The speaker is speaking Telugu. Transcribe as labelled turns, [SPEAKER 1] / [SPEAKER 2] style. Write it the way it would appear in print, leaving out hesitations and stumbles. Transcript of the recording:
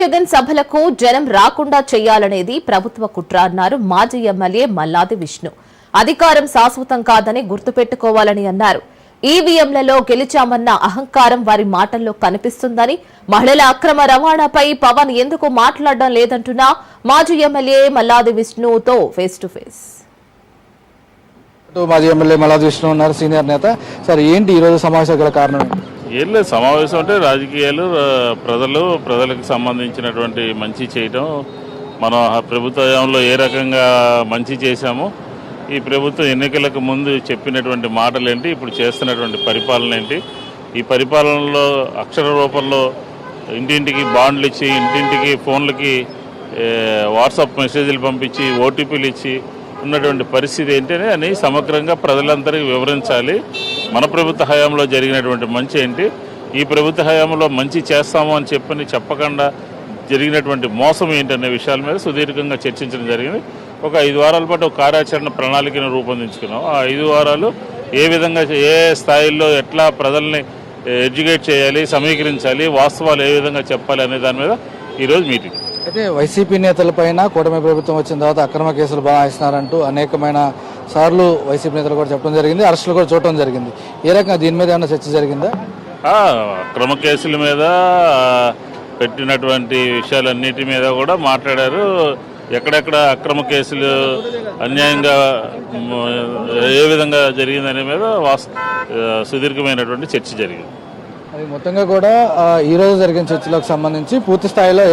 [SPEAKER 1] జగన్ సభలకు జనం రాకుండా చేయాలనేది ప్రభుత్వ కుట్ర అన్నారు మాజీ ఎమ్మెల్యే మల్లాది విష్ణు. అధికారం శాశ్వతం కాదని గుర్తుపెట్టుకోవాలని అన్నారు. ఈవీఎంలలో గెలిచామన్న అహంకారం వారి మాటల్లో కనిపిస్తుందని, మహిళల అక్రమ రవాణాపై పవన్ ఎందుకు మాట్లాడడం లేదంటున్నా మాజీ ఎమ్మెల్యే మల్లాది విష్ణుతో ఫేస్ టు ఫేస్.
[SPEAKER 2] మాజీ ఎమ్మెల్యే మల్లాది విష్ణు ఉన్నారు, సీనియర్ నేత. సార్, ఏంటి ఈరోజు సమావేశం గల కారణం?
[SPEAKER 3] ఏం లేదు, సమావేశం అంటే రాజకీయాలు, ప్రజలకు సంబంధించినటువంటి మంచి చేయటం, మన ప్రభుత్వంలో ఏ రకంగా మంచి చేశామో, ఈ ప్రభుత్వం ఎన్నికలకు ముందు చెప్పినటువంటి మాటలు ఏంటి, ఇప్పుడు చేస్తున్నటువంటి పరిపాలన ఏంటి, ఈ పరిపాలనలో అక్షర రూపంలో ఇంటింటికి బాండ్లు ఇచ్చి, ఇంటింటికి ఫోన్లకి వాట్సాప్ మెసేజ్లు పంపించి, ఓటీపీలు ఇచ్చి ఉన్నటువంటి పరిస్థితి ఏంటి అని సమగ్రంగా ప్రజలందరికీ వివరించాలి. మన ప్రభుత్వ హయాంలో జరిగినటువంటి మంచి ఏంటి, ఈ ప్రభుత్వ హయాంలో మంచి చేస్తాము అని చెప్పకుండా జరిగినటువంటి మోసం ఏంటనే విషయాల మీద సుదీర్ఘంగా చర్చించడం జరిగింది. ఒక 5 వారాల పాటు ఒక కార్యాచరణ ప్రణాళికను రూపొందించుకున్నాం. ఆ 5 వారాలు ఏ విధంగా, ఏ స్థాయిలో ఎట్లా ప్రజల్ని ఎడ్యుకేట్ చేయాలి, సమీకరించాలి, వాస్తవాలు ఏ విధంగా చెప్పాలి అనే దాని మీద ఈరోజు మీటింగ్.
[SPEAKER 2] అయితే వైసీపీ నేతలపైన కూటమి ప్రభుత్వం వచ్చిన తర్వాత అక్రమ కేసులు బనాయిస్తున్నారంటూ అనేకమైన సార్లు వైసీపీ నేతలు కూడా చెప్పడం జరిగింది, అరెస్టులు కూడా చూడటం జరిగింది. ఏ రకంగా దీని మీద ఏమైనా చర్చ జరిగిందా?
[SPEAKER 3] అక్రమ కేసుల మీద పెట్టినటువంటి విషయాలన్నిటి మీద కూడా మాట్లాడారు. ఎక్కడెక్కడ అక్రమ కేసులు అన్యాయంగా ఏ విధంగా జరిగిందనే మీద సుదీర్ఘమైనటువంటి చర్చ జరిగింది.
[SPEAKER 2] అది మొత్తంగా కూడా ఈరోజు జరిగిన చర్చలకు సంబంధించి పూర్తి స్థాయిలో